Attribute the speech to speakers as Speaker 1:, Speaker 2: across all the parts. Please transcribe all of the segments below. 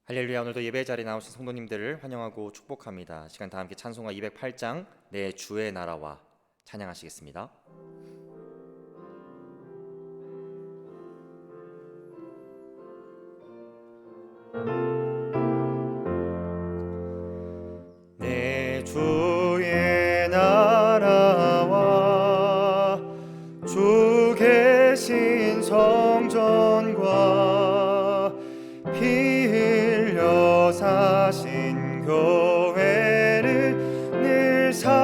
Speaker 1: 할렐루야. 오늘도 예배 자리에 나오신 성도님들을 환영하고 축복합니다. 시간 다 함께 찬송가 208장 내 주의 나라와 찬양하시겠습니다. 내 주의 나라와 주 계신 성전과 피 흘려 사신 교회를 늘 사랑합니다.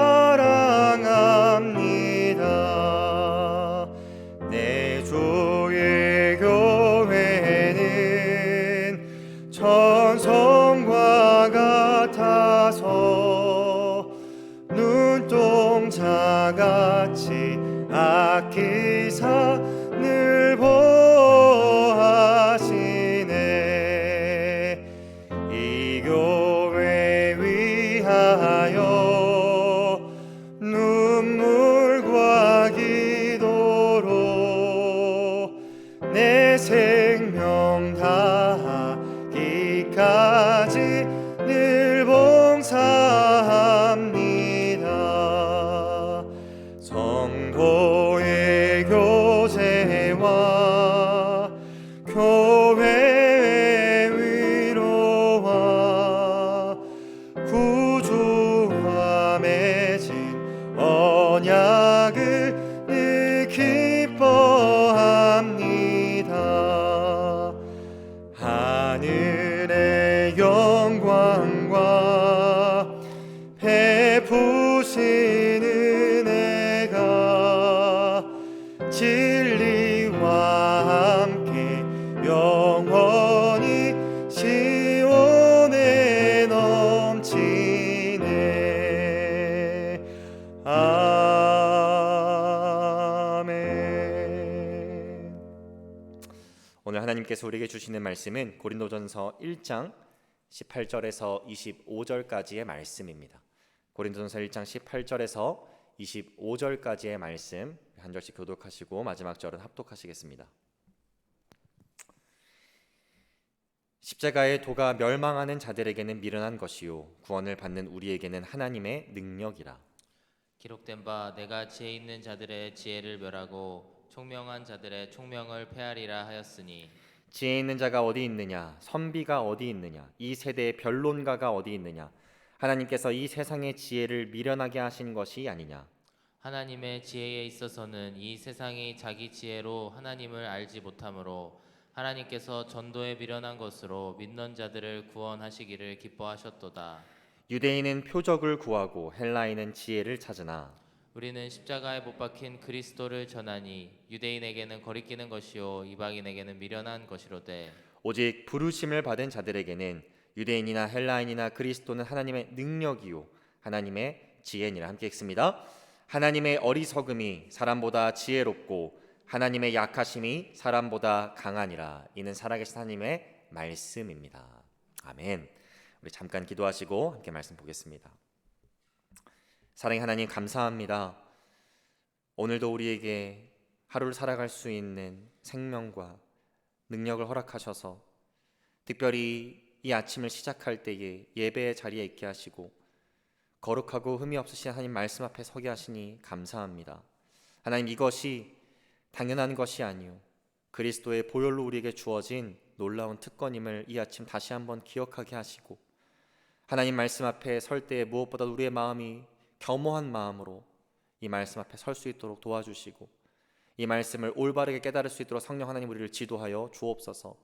Speaker 1: 내 주의 교회는 천성과 같아서 눈동자같이 아끼사 늘 보호하시네. 이 교회 위하여 눈물과 기도로 내 생명 다하기까지 늘 봉사합니다. 성도의 교제와 교회의 위로와 구주와 맺은 언약을 늘 기뻐합니다. 하늘의 영광과 베푸신 은혜가 진리와 함께 영원히 시온에 넘치네. 아멘. 오늘 하나님께서 우리에게 주시는 말씀은 고린도전서 1장 18절에서 25절까지의 말씀입니다. 고린도전서 1장 18절에서 25절까지의 말씀 한 절씩 교독하시고 마지막 절은 합독하시겠습니다. 십자가의 도가 멸망하는 자들에게는 미련한 것이요 구원을 받는 우리에게는 하나님의 능력이라.
Speaker 2: 기록된 바 내가 지혜 있는 자들의 지혜를 멸하고 총명한 자들의 총명을 폐하리라 하였으니
Speaker 1: 지혜 있는 자가 어디 있느냐, 선비가 어디 있느냐, 이 세대의 변론가가 어디 있느냐. 하나님께서 이 세상의 지혜를 미련하게 하신 것이 아니냐.
Speaker 2: 하나님의 지혜에 있어서는 이 세상이 자기 지혜로 하나님을 알지 못하므로 하나님께서 전도에 미련한 것으로 믿는 자들을 구원하시기를 기뻐하셨도다.
Speaker 1: 유대인은 표적을 구하고 헬라인은 지혜를 찾으나
Speaker 2: 우리는 십자가에 못 박힌 그리스도를 전하니 유대인에게는 거리끼는 것이요 이방인에게는 미련한 것이로되
Speaker 1: 오직 부르심을 받은 자들에게는 유대인이나 헬라인이나 그리스도는 하나님의 능력이요 하나님의 지혜니라. 함께 읽습니다. 하나님의 어리석음이 사람보다 지혜롭고 하나님의 약하심이 사람보다 강하니라. 이는 살아계신 하나님의 말씀입니다. 아멘. 우리 잠깐 기도하시고 함께 말씀 보겠습니다. 사랑의 하나님, 감사합니다. 오늘도 우리에게 하루를 살아갈 수 있는 생명과 능력을 허락하셔서 특별히 이 아침을 시작할 때에 예배의 자리에 있게 하시고 거룩하고 흠이 없으신 하나님 말씀 앞에 서게 하시니 감사합니다. 하나님, 이것이 당연한 것이 아니요 그리스도의 보혈로 우리에게 주어진 놀라운 특권임을 이 아침 다시 한번 기억하게 하시고 하나님 말씀 앞에 설 때에 무엇보다 우리의 마음이 겸허한 마음으로 이 말씀 앞에 설 수 있도록 도와주시고 이 말씀을 올바르게 깨달을 수 있도록 성령 하나님 우리를 지도하여 주옵소서.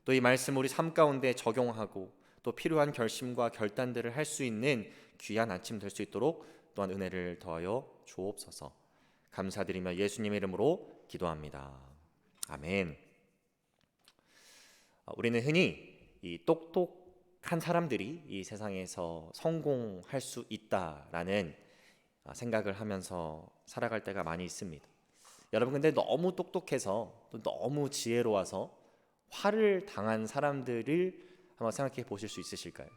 Speaker 1: 또 이 말씀 우리 삶 가운데 적용하고 또 필요한 결심과 결단들을 할 수 있는 귀한 아침 될 수 있도록 또한 은혜를 더하여 주옵소서. 감사드리며 예수님의 이름으로 기도합니다. 아멘. 우리는 흔히 이 똑똑한 사람들이 이 세상에서 성공할 수 있다라는 생각을 하면서 살아갈 때가 많이 있습니다. 여러분, 근데 너무 똑똑해서 또 너무 지혜로워서 화를 당한 사람들을 한번 생각해 보실 수 있으실까요?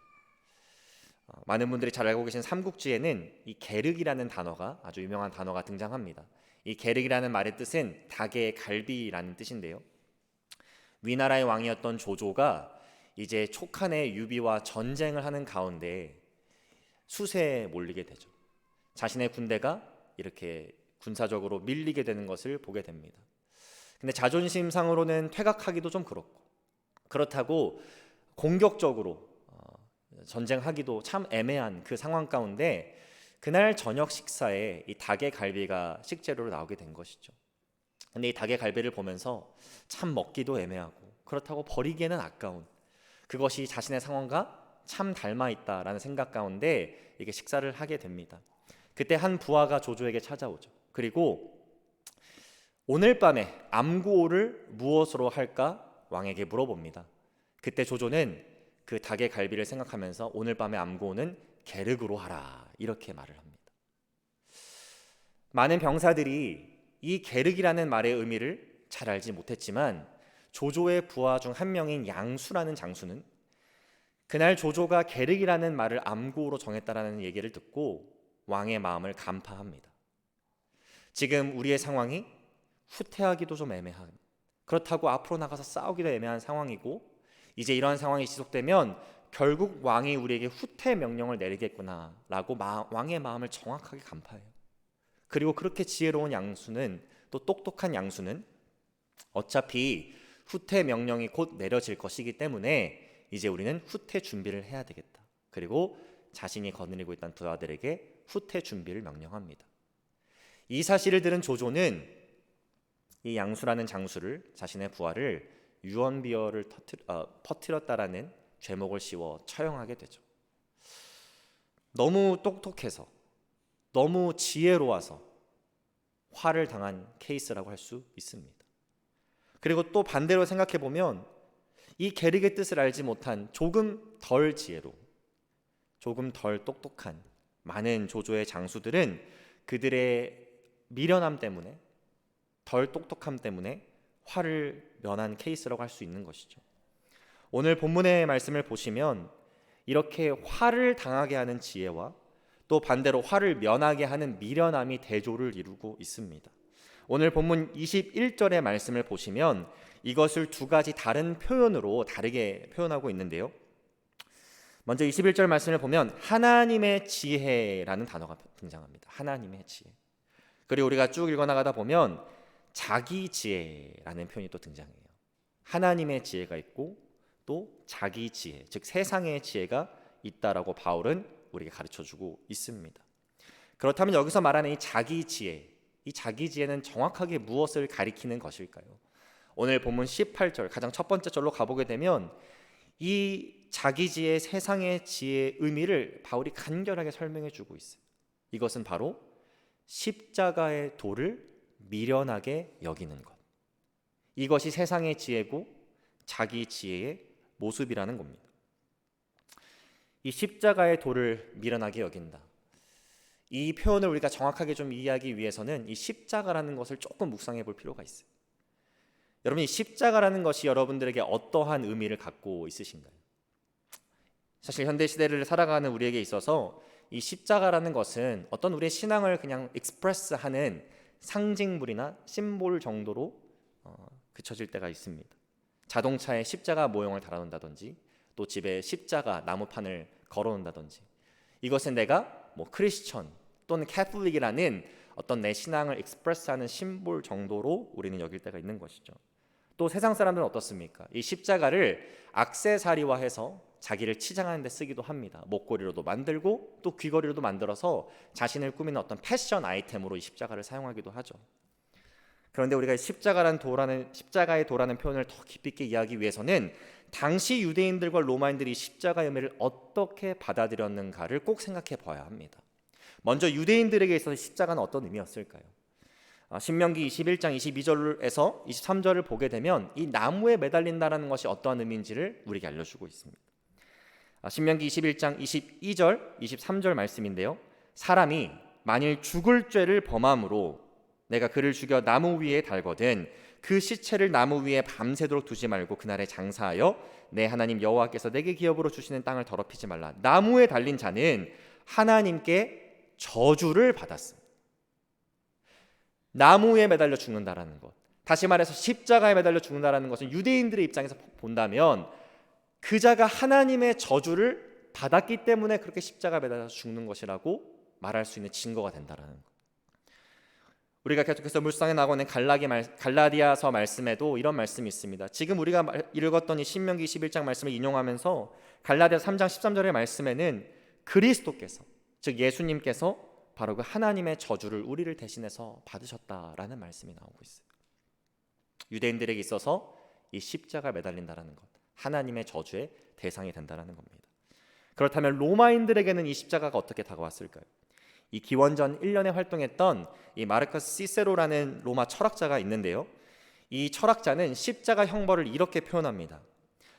Speaker 1: 많은 분들이 잘 알고 계신 삼국지에는 이 계륵이라는 단어가 아주 유명한 단어가 등장합니다. 이 계륵이라는 말의 뜻은 닭의 갈비라는 뜻인데요. 위나라의 왕이었던 조조가 이제 촉한의 유비와 전쟁을 하는 가운데 수세에 몰리게 되죠. 자신의 군대가 이렇게 군사적으로 밀리게 되는 것을 보게 됩니다. 근데 자존심상으로는 퇴각하기도 좀 그렇고, 그렇다고 공격적으로 전쟁하기도 참 애매한 그 상황 가운데 그날 저녁 식사에 이 닭의 갈비가 식재료로 나오게 된 것이죠. 근데 이 닭의 갈비를 보면서 참 먹기도 애매하고 그렇다고 버리기에는 아까운, 그것이 자신의 상황과 참 닮아 있다라는 생각 가운데 이게 식사를 하게 됩니다. 그때 한 부하가 조조에게 찾아오죠. 그리고 오늘 밤에 암구호를 무엇으로 할까 왕에게 물어봅니다. 그때 조조는 그 닭의 갈비를 생각하면서 오늘 밤에 암구호는 게르그로 하라, 이렇게 말을 합니다. 많은 병사들이 이 게르기라는 말의 의미를 잘 알지 못했지만 조조의 부하 중 한 명인 양수라는 장수는 그날 조조가 게르기라는 말을 암구호로 정했다라는 얘기를 듣고 왕의 마음을 간파합니다. 지금 우리의 상황이 후퇴하기도 좀 애매한, 그렇다고 앞으로 나가서 싸우기도 애매한 상황이고, 이제 이러한 상황이 지속되면 결국 왕이 우리에게 후퇴 명령을 내리겠구나라고 왕의 마음을 정확하게 간파해요. 그리고 그렇게 지혜로운 양수는, 또 똑똑한 양수는 어차피 후퇴 명령이 곧 내려질 것이기 때문에 이제 우리는 후퇴 준비를 해야 되겠다. 그리고 자신이 거느리고 있던 부하들에게 후퇴 준비를 명령합니다. 이 사실을 들은 조조는 이 양수라는 장수를, 자신의 부하를 유언비어를 퍼뜨렸다라는 죄목을 씌워 처형하게 되죠. 너무 똑똑해서, 너무 지혜로워서 화를 당한 케이스라고 할 수 있습니다. 그리고 또 반대로 생각해 보면 이 게르의 뜻을 알지 못한 조금 덜 지혜로, 조금 덜 똑똑한 많은 조조의 장수들은 그들의 미련함 때문에, 덜 똑똑함 때문에 화를 면한 케이스라고 할 수 있는 것이죠. 오늘 본문의 말씀을 보시면 이렇게 화를 당하게 하는 지혜와 또 반대로 화를 면하게 하는 미련함이 대조를 이루고 있습니다. 오늘 본문 21절의 말씀을 보시면 이것을 두 가지 다른 표현으로 다르게 표현하고 있는데요. 먼저 21절 말씀을 보면 하나님의 지혜라는 단어가 등장합니다. 하나님의 지혜. 그리고 우리가 쭉 읽어나가다 보면 자기 지혜라는 표현이 또 등장해요. 하나님의 지혜가 있고 또 자기 지혜, 즉 세상의 지혜가 있다라고 바울은 우리에게 가르쳐주고 있습니다. 그렇다면 여기서 말하는 이 자기 지혜, 이 자기 지혜는 정확하게 무엇을 가리키는 것일까요? 오늘 본문 18절, 가장 첫 번째 절로 가보게 되면 이 자기 지혜, 세상의 지혜의 의미를 바울이 간결하게 설명해 주고 있어요. 이것은 바로 십자가의 도를 미련하게 여기는 것, 이것이 세상의 지혜고 자기 지혜의 모습이라는 겁니다. 이 십자가의 도를 미련하게 여긴다, 이 표현을 우리가 정확하게 좀 이해하기 위해서는 이 십자가라는 것을 조금 묵상해 볼 필요가 있어요. 여러분, 이 십자가라는 것이 여러분들에게 어떠한 의미를 갖고 있으신가요? 사실 현대 시대를 살아가는 우리에게 있어서 이 십자가라는 것은 어떤 우리의 신앙을 그냥 익스프레스하는 상징물이나 심볼 정도로 그쳐질 때가 있습니다. 자동차에 십자가 모형을 달아놓는다든지, 또 집에 십자가 나무판을 걸어놓는다든지, 이것은 내가 크리스천 또는 캐톨릭이라는 어떤 내 신앙을 익스프레스하는 심볼 정도로 우리는 여길 때가 있는 것이죠. 또 세상 사람들은 어떻습니까? 이 십자가를 액세서리화해서 자기를 치장하는 데 쓰기도 합니다. 목걸이로도 만들고 또 귀걸이로도 만들어서 자신을 꾸미는 어떤 패션 아이템으로 이 십자가를 사용하기도 하죠. 그런데 우리가 십자가의 도라는 표현을 더 깊이 있게 이해하기 위해서는 당시 유대인들과 로마인들이 십자가의 의미를 어떻게 받아들였는가를 꼭 생각해 봐야 합니다. 먼저 유대인들에게 있어서 십자가는 어떤 의미였을까요? 신명기 21장 22절에서 23절을 보게 되면 이 나무에 매달린다라는 것이 어떠한 의미인지를 우리에게 알려주고 있습니다. 신명기 21장 22절, 23절 말씀인데요. 사람이 만일 죽을 죄를 범함으로 내가 그를 죽여 나무 위에 달거든 그 시체를 나무 위에 밤새도록 두지 말고 그날에 장사하여 내 하나님 여호와께서 내게 기업으로 주시는 땅을 더럽히지 말라. 나무에 달린 자는 하나님께 저주를 받았습니다. 나무에 매달려 죽는다라는 것, 다시 말해서 십자가에 매달려 죽는다라는 것은 유대인들의 입장에서 본다면 그 자가 하나님의 저주를 받았기 때문에 그렇게 십자가 매달려서 죽는 것이라고 말할 수 있는 증거가 된다라는 것. 우리가 계속해서 묵상해 나가고 있는 갈라디아서 말씀에도 이런 말씀이 있습니다. 지금 우리가 읽었던 이 신명기 21장 말씀을 인용하면서 갈라디아 3장 13절의 말씀에는 그리스도께서, 즉 예수님께서 바로 그 하나님의 저주를 우리를 대신해서 받으셨다라는 말씀이 나오고 있어요. 유대인들에게 있어서 이 십자가 매달린다라는 것, 하나님의 저주의 대상이 된다라는 겁니다. 그렇다면 로마인들에게는 이 십자가가 어떻게 다가왔을까요? 이 기원전 1년에 활동했던 이 마르커스 시세로라는 로마 철학자가 있는데요. 이 철학자는 십자가 형벌을 이렇게 표현합니다.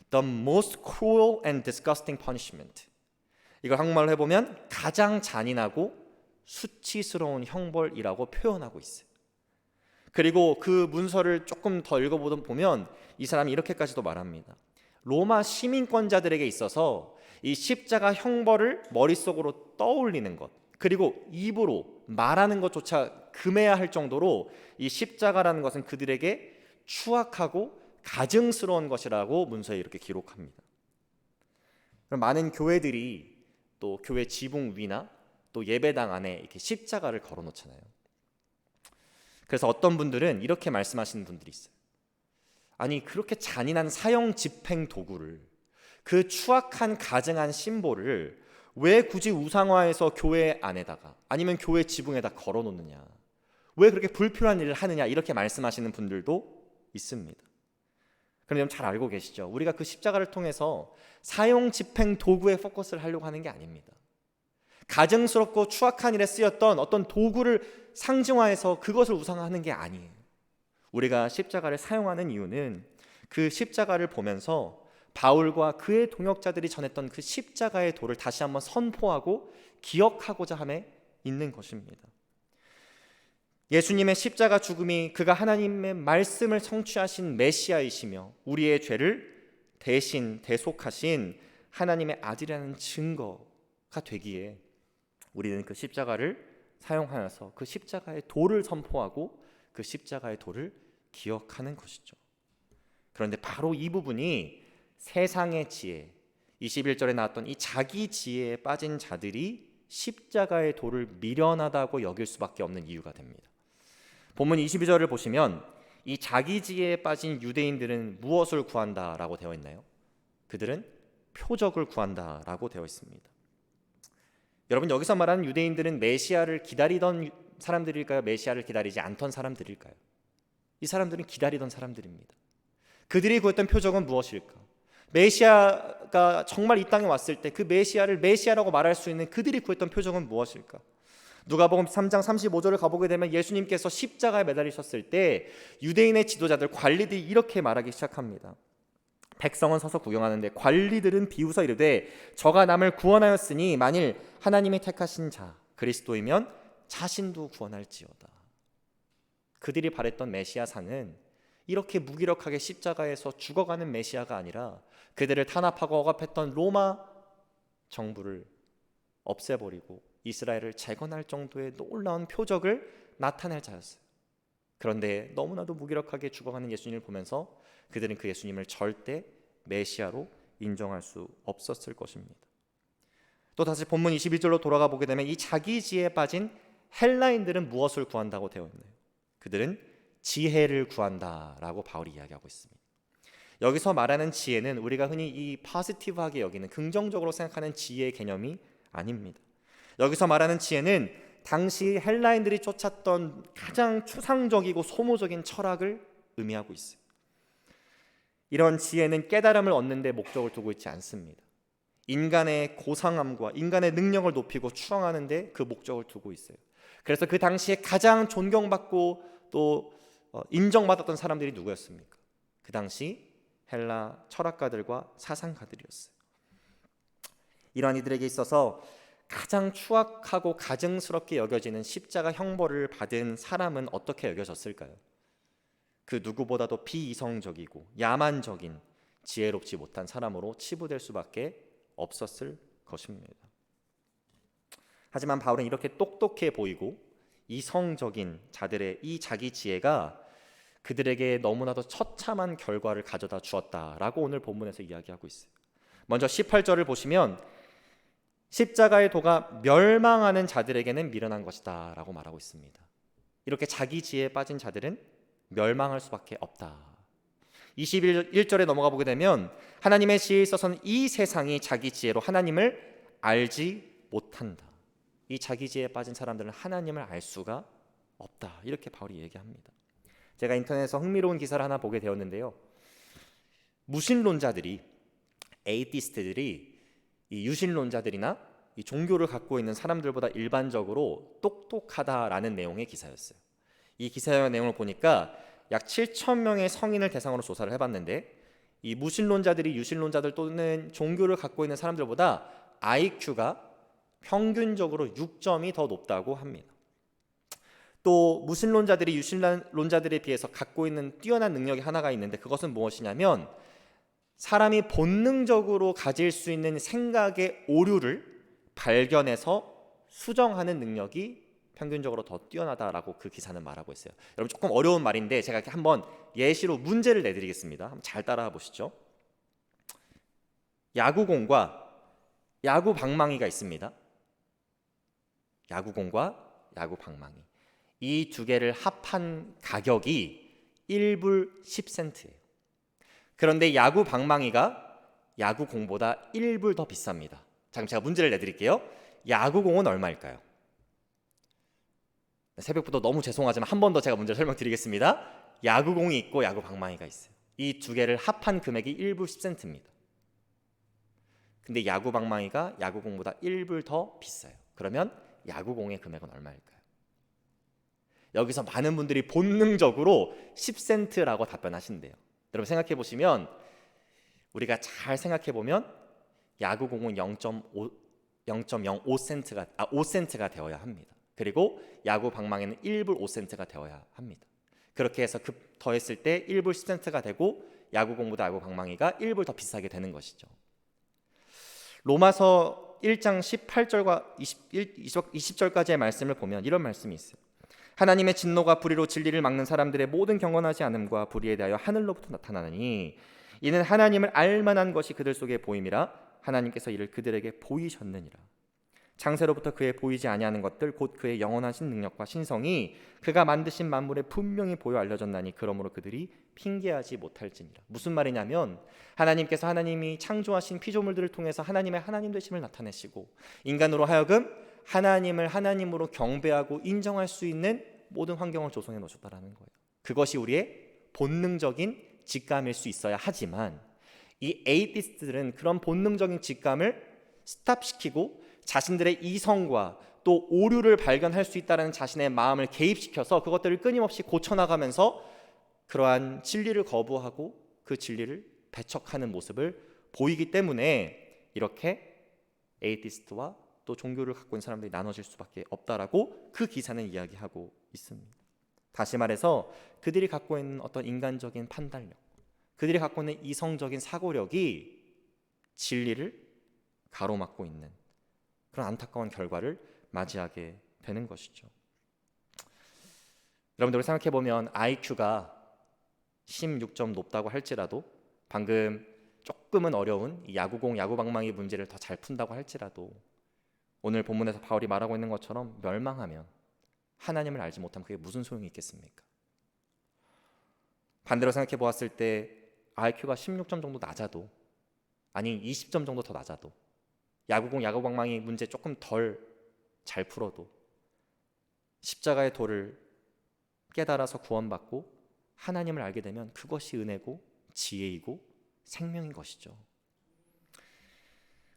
Speaker 1: The most cruel and disgusting punishment. 이걸 한국말로 해보면 가장 잔인하고 수치스러운 형벌이라고 표현하고 있어요. 그리고 그 문서를 조금 더 읽어보면 이 사람이 이렇게까지도 말합니다. 로마 시민권자들에게 있어서 이 십자가 형벌을 머릿속으로 떠올리는 것, 그리고 입으로 말하는 것조차 금해야 할 정도로 이 십자가라는 것은 그들에게 추악하고 가증스러운 것이라고 문서에 이렇게 기록합니다. 그럼 많은 교회들이 또 교회 지붕 위나 또 예배당 안에 이렇게 십자가를 걸어 놓잖아요. 그래서 어떤 분들은 이렇게 말씀하시는 분들이 있어요. 아니, 그렇게 잔인한 사형 집행 도구를, 그 추악한 가증한 심볼을 왜 굳이 우상화해서 교회 안에다가 아니면 교회 지붕에다 걸어 놓느냐, 왜 그렇게 불필요한 일을 하느냐, 이렇게 말씀하시는 분들도 있습니다. 그런데 여러분 잘 알고 계시죠? 우리가 그 십자가를 통해서 사형 집행 도구에 포커스를 하려고 하는 게 아닙니다. 가증스럽고 추악한 일에 쓰였던 어떤 도구를 상징화해서 그것을 우상화하는 게 아니에요. 우리가 십자가를 사용하는 이유는 그 십자가를 보면서 바울과 그의 동역자들이 전했던 그 십자가의 도를 다시 한번 선포하고 기억하고자 함에 있는 것입니다. 예수님의 십자가 죽음이 그가 하나님의 말씀을 성취하신 메시아이시며 우리의 죄를 대신 대속하신 하나님의 아들이라는 증거가 되기에 우리는 그 십자가를 사용하여서 그 십자가의 도를 선포하고 그 십자가의 도를 기억하는 것이죠. 그런데 바로 이 부분이 세상의 지혜, 21절에 나왔던 이 자기 지혜에 빠진 자들이 십자가의 도를 미련하다고 여길 수밖에 없는 이유가 됩니다. 본문 22절을 보시면 이 자기 지혜에 빠진 유대인들은 무엇을 구한다라고 되어 있나요? 그들은 표적을 구한다라고 되어 있습니다. 여러분, 여기서 말하는 유대인들은 메시아를 기다리던 사람들일까요? 메시아를 기다리지 않던 사람들일까요? 이 사람들은 기다리던 사람들입니다. 그들이 구했던 표적은 무엇일까? 메시아가 정말 이 땅에 왔을 때 그 메시아를 메시아라고 말할 수 있는 그들이 구했던 표적은 무엇일까? 누가복음 3장 35절을 가보게 되면 예수님께서 십자가에 매달리셨을 때 유대인의 지도자들, 관리들이 이렇게 말하기 시작합니다. 백성은 서서 구경하는데 관리들은 비웃어 이르되 저가 남을 구원하였으니 만일 하나님이 택하신 자 그리스도이면 자신도 구원할지어다. 그들이 바랬던 메시아상은 이렇게 무기력하게 십자가에서 죽어가는 메시아가 아니라 그들을 탄압하고 억압했던 로마 정부를 없애버리고 이스라엘을 재건할 정도의 놀라운 표적을 나타낼 자였어요. 그런데 너무나도 무기력하게 죽어가는 예수님을 보면서 그들은 그 예수님을 절대 메시아로 인정할 수 없었을 것입니다. 또 다시 본문 22절로 돌아가 보게 되면 이 자기 지혜에 빠진 헬라인들은 무엇을 구한다고 되어 있나요? 그들은 지혜를 구한다라고 바울이 이야기하고 있습니다. 여기서 말하는 지혜는 우리가 흔히 이 포지티브하게 여기는 긍정적으로 생각하는 지혜의 개념이 아닙니다. 여기서 말하는 지혜는 당시 헬라인들이 쫓았던 가장 추상적이고 소모적인 철학을 의미하고 있어요. 이런 지혜는 깨달음을 얻는 데 목적을 두고 있지 않습니다. 인간의 고상함과 인간의 능력을 높이고 추앙하는 데 그 목적을 두고 있어요. 그래서 그 당시에 가장 존경받고 또 인정받았던 사람들이 누구였습니까? 그 당시 헬라 철학가들과 사상가들이었어요. 이러한 이들에게 있어서 가장 추악하고 가증스럽게 여겨지는 십자가 형벌을 받은 사람은 어떻게 여겨졌을까요? 그 누구보다도 비이성적이고 야만적인 지혜롭지 못한 사람으로 치부될 수밖에 없었을 것입니다. 하지만 바울은 이렇게 똑똑해 보이고 이성적인 자들의 이 자기 지혜가 그들에게 너무나도 처참한 결과를 가져다 주었다라고 오늘 본문에서 이야기하고 있어요. 먼저 18절을 보시면 십자가의 도가 멸망하는 자들에게는 미련한 것이다 라고 말하고 있습니다. 이렇게 자기 지혜에 빠진 자들은 멸망할 수밖에 없다. 21절에 넘어가 보게 되면 하나님의 지혜에 있어서는 이 세상이 자기 지혜로 하나님을 알지 못한다. 이 자기 지혜에 빠진 사람들은 하나님을 알 수가 없다. 이렇게 바울이 얘기합니다. 제가 인터넷에서 흥미로운 기사를 하나 보게 되었는데요. 무신론자들이, 에이티스트들이 이 유신론자들이나 이 종교를 갖고 있는 사람들보다 일반적으로 똑똑하다라는 내용의 기사였어요. 이 기사의 내용을 보니까 약 7천 명의 성인을 대상으로 조사를 해봤는데 이 무신론자들이 유신론자들 또는 종교를 갖고 있는 사람들보다 IQ가 평균적으로 6점이 더 높다고 합니다. 또 무신론자들이 유신론자들에 비해서 갖고 있는 뛰어난 능력이 하나가 있는데 그것은 무엇이냐면 사람이 본능적으로 가질 수 있는 생각의 오류를 발견해서 수정하는 능력이 평균적으로 더 뛰어나다라고 그 기사는 말하고 있어요. 여러분 조금 어려운 말인데 제가 한번 예시로 문제를 내드리겠습니다. 한번 잘 따라와 보시죠. 야구공과 야구 방망이가 있습니다. 야구공과 야구 방망이. 이 두 개를 합한 가격이 1불 10센트예요. 그런데 야구 방망이가 야구공보다 1불 더 비쌉니다. 자, 그럼 제가 문제를 내드릴게요. 야구공은 얼마일까요? 새벽부터 너무 죄송하지만 한 번 더 제가 문제를 설명드리겠습니다. 야구공이 있고 야구 방망이가 있어요. 이 두 개를 합한 금액이 1불 10센트입니다. 근데 야구 방망이가 야구공보다 1불 더 비싸요. 그러면 야구공의 금액은 얼마일까요? 여기서 많은 분들이 본능적으로 10센트라고 답변하신대요. 여러분 생각해 보시면 우리가 잘 생각해 보면 야구공은 5센트가 되어야 합니다. 그리고 야구 방망이는 1불 5센트가 되어야 합니다. 그렇게 해서 더했을 때 1불 10센트가 되고 야구공보다 야구 방망이가 1불 더 비싸게 되는 것이죠. 로마서 1장 18절과 20절까지의 말씀을 보면 이런 말씀이 있어요. 하나님의 진노가 불의로 진리를 막는 사람들의 모든 경건하지 않음과 불의에 대하여 하늘로부터 나타나느니 이는 하나님을 알만한 것이 그들 속에 보임이라 하나님께서 이를 그들에게 보이셨느니라. 창세로부터 그의 보이지 아니하는 것들 곧 그의 영원하신 능력과 신성이 그가 만드신 만물에 분명히 보여 알려졌나니 그러므로 그들이 핑계하지 못할지니라. 무슨 말이냐면 하나님께서 하나님이 창조하신 피조물들을 통해서 하나님의 하나님 되심을 나타내시고 인간으로 하여금 하나님을 하나님으로 경배하고 인정할 수 있는 모든 환경을 조성해 놓으셨다라는 거예요. 그것이 우리의 본능적인 직감일 수 있어야 하지만 이 에이티스트들은 그런 본능적인 직감을 스탑시키고 자신들의 이성과 또 오류를 발견할 수 있다는 자신의 마음을 개입시켜서 그것들을 끊임없이 고쳐나가면서 그러한 진리를 거부하고 그 진리를 배척하는 모습을 보이기 때문에 이렇게 에이티스트와 또 종교를 갖고 있는 사람들이 나눠질 수밖에 없다라고 그 기사는 이야기하고 있습니다. 다시 말해서 그들이 갖고 있는 어떤 인간적인 판단력, 그들이 갖고 있는 이성적인 사고력이 진리를 가로막고 있는 그런 안타까운 결과를 맞이하게 되는 것이죠. 여러분들 생각해 보면 IQ가 16점 높다고 할지라도 방금 조금은 어려운 이 야구공, 야구방망이 문제를 더 잘 푼다고 할지라도 오늘 본문에서 바울이 말하고 있는 것처럼 멸망하면 하나님을 알지 못하면 그게 무슨 소용이 있겠습니까? 반대로 생각해 보았을 때 IQ가 16점 정도 낮아도 아니 20점 정도 더 낮아도 야구공, 야구방망이 문제 조금 덜 잘 풀어도 십자가의 도를 깨달아서 구원받고 하나님을 알게 되면 그것이 은혜고 지혜이고 생명인 것이죠.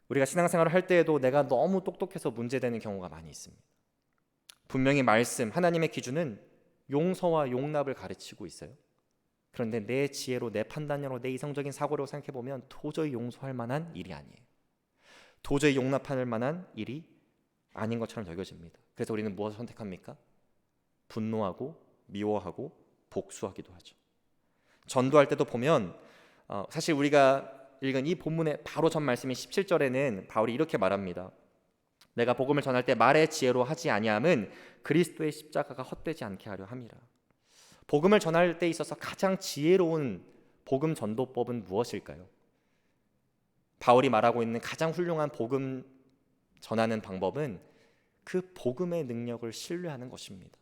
Speaker 1: 우리가 신앙생활을 할 때에도 내가 너무 똑똑해서 문제되는 경우가 많이 있습니다. 분명히 말씀, 하나님의 기준은 용서와 용납을 가르치고 있어요. 그런데 내 지혜로, 내 판단력으로, 내 이성적인 사고로 생각해보면 도저히 용서할 만한 일이 아니에요. 도저히 용납할 만한 일이 아닌 것처럼 여겨집니다. 그래서 우리는 무엇을 선택합니까? 분노하고 미워하고 복수하기도 하죠. 전도할 때도 보면 사실 우리가 읽은 이 본문의 바로 전 말씀인 17절에는 바울이 이렇게 말합니다. 내가 복음을 전할 때 말의 지혜로 하지 아니함은 그리스도의 십자가가 헛되지 않게 하려 함이라. 복음을 전할 때 있어서 가장 지혜로운 복음 전도법은 무엇일까요? 바울이 말하고 있는 가장 훌륭한 복음 전하는 방법은 그 복음의 능력을 신뢰하는 것입니다.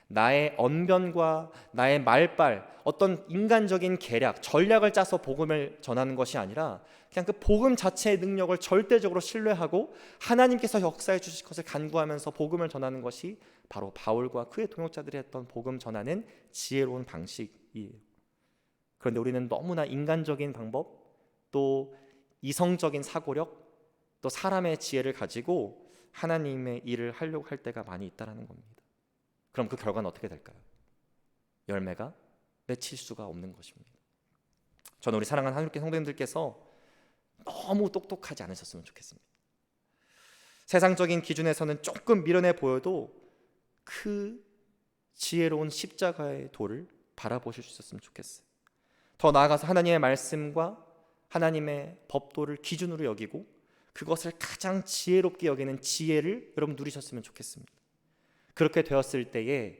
Speaker 1: 나의 언변과 나의 말빨, 어떤 인간적인 계략, 전략을 짜서 복음을 전하는 것이 아니라 그냥 그 복음 자체의 능력을 절대적으로 신뢰하고 하나님께서 역사해 주실 것을 간구하면서 복음을 전하는 것이 바로 바울과 그의 동역자들이 했던 복음 전하는 지혜로운 방식이에요. 그런데 우리는 너무나 인간적인 방법, 또 이성적인 사고력, 또 사람의 지혜를 가지고 하나님의 일을 하려고 할 때가 많이 있다는 겁니다. 그럼 그 결과는 어떻게 될까요? 열매가 맺힐 수가 없는 것입니다. 저는 우리 사랑하는 하늘교회 성도님들께서 너무 똑똑하지 않으셨으면 좋겠습니다. 세상적인 기준에서는 조금 미련해 보여도 그 지혜로운 십자가의 도를 바라보실 수 있었으면 좋겠어요. 더 나아가서 하나님의 말씀과 하나님의 법도를 기준으로 여기고 그것을 가장 지혜롭게 여기는 지혜를 여러분 누리셨으면 좋겠습니다. 그렇게 되었을 때에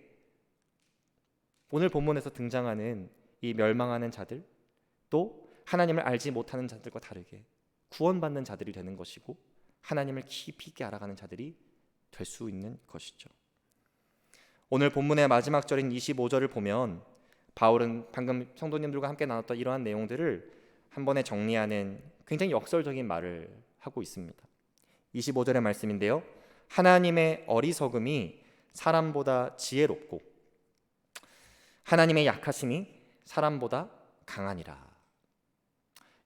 Speaker 1: 오늘 본문에서 등장하는 이 멸망하는 자들, 또 하나님을 알지 못하는 자들과 다르게 구원받는 자들이 되는 것이고 하나님을 깊이 있게 알아가는 자들이 될 수 있는 것이죠. 오늘 본문의 마지막 절인 25절을 보면 바울은 방금 성도님들과 함께 나눴던 이러한 내용들을 한 번에 정리하는 굉장히 역설적인 말을 하고 있습니다. 25절의 말씀인데요, 하나님의 어리석음이 사람보다 지혜롭고 하나님의 약하심이 사람보다 강하니라.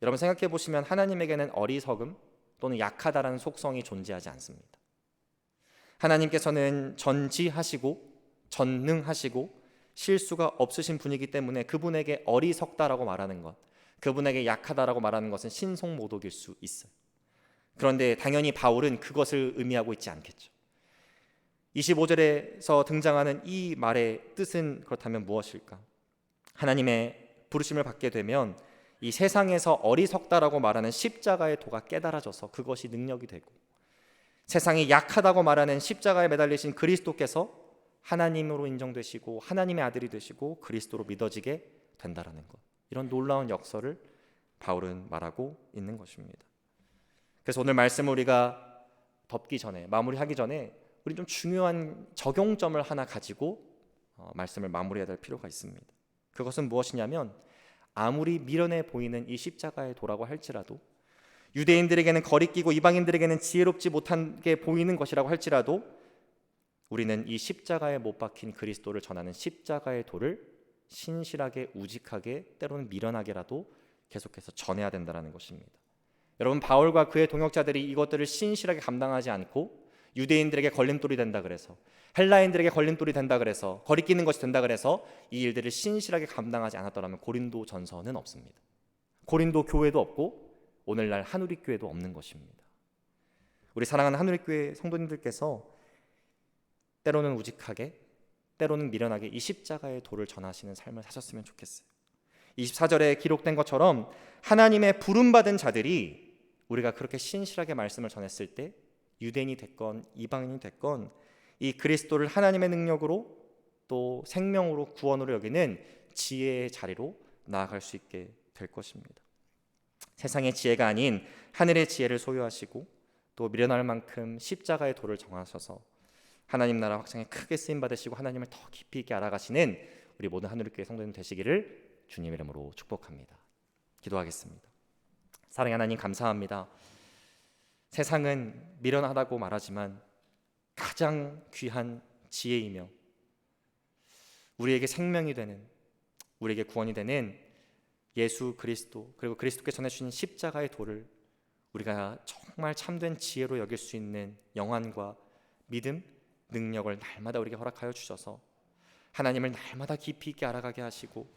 Speaker 1: 여러분 생각해 보시면 하나님에게는 어리석음 또는 약하다라는 속성이 존재하지 않습니다. 하나님께서는 전지하시고 전능하시고 실수가 없으신 분이기 때문에 그분에게 어리석다라고 말하는 것, 그분에게 약하다라고 말하는 것은 신송모독일 수 있어요. 그런데 당연히 바울은 그것을 의미하고 있지 않겠죠. 25절에서 등장하는 이 말의 뜻은 그렇다면 무엇일까? 하나님의 부르심을 받게 되면 이 세상에서 어리석다라고 말하는 십자가의 도가 깨달아져서 그것이 능력이 되고, 세상이 약하다고 말하는 십자가에 매달리신 그리스도께서 하나님으로 인정되시고 하나님의 아들이 되시고 그리스도로 믿어지게 된다라는 것, 이런 놀라운 역설을 바울은 말하고 있는 것입니다. 그래서 오늘 말씀을 우리가 덮기 전에, 마무리하기 전에 우리 좀 중요한 적용점을 하나 가지고 말씀을 마무리해야 될 필요가 있습니다. 그것은 무엇이냐면, 아무리 미련해 보이는 이 십자가의 도라고 할지라도, 유대인들에게는 거리끼고 이방인들에게는 지혜롭지 못하게 보이는 것이라고 할지라도, 우리는 이 십자가에 못 박힌 그리스도를 전하는 십자가의 도를 신실하게, 우직하게, 때로는 미련하게라도 계속해서 전해야 된다는 것입니다. 여러분, 바울과 그의 동역자들이 이것들을 신실하게 감당하지 않고 유대인들에게 걸림돌이 된다 그래서, 헬라인들에게 걸림돌이 된다 그래서, 거리끼는 것이 된다 그래서 이 일들을 신실하게 감당하지 않았더라면 고린도 전서는 없습니다. 고린도 교회도 없고 오늘날 한우리교회도 없는 것입니다. 우리 사랑하는 한우리교회 성도님들께서 때로는 우직하게, 때로는 미련하게 이 십자가의 도를 전하시는 삶을 사셨으면 좋겠어요. 24절에 기록된 것처럼 하나님의 부름받은 자들이 우리가 그렇게 신실하게 말씀을 전했을 때, 유대인이 됐건 이방인이 됐건 이 그리스도를 하나님의 능력으로 또 생명으로 구원으로 여기는 지혜의 자리로 나아갈 수 있게 될 것입니다. 세상의 지혜가 아닌 하늘의 지혜를 소유하시고 또 미련할 만큼 십자가의 도를 정하셔서 하나님 나라 확장에 크게 쓰임 받으시고 하나님을 더 깊이 있게 알아가시는 우리 모든 하늘교회 성도님 되시기를 주님 이름으로 축복합니다. 기도하겠습니다. 사랑의 하나님, 감사합니다. 세상은 미련하다고 말하지만 가장 귀한 지혜이며 우리에게 생명이 되는, 우리에게 구원이 되는 예수 그리스도, 그리고 그리스도께서 전해주신 십자가의 도를 우리가 정말 참된 지혜로 여길 수 있는 영안과 믿음, 능력을 날마다 우리에게 허락하여 주셔서 하나님을 날마다 깊이 있게 알아가게 하시고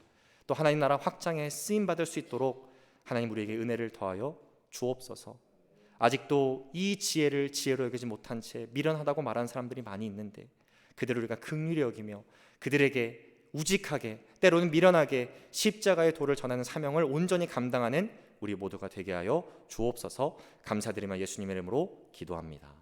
Speaker 1: 또 하나님 나라 확장에 쓰임받을 수 있도록 하나님 우리에게 은혜를 더하여 주옵소서. 아직도 이 지혜를 지혜로 여기지 못한 채 미련하다고 말하는 사람들이 많이 있는데, 그들을 우리가 긍휼히 여기며 그들에게 우직하게, 때로는 미련하게 십자가의 도를 전하는 사명을 온전히 감당하는 우리 모두가 되게 하여 주옵소서. 감사드리며 예수님의 이름으로 기도합니다.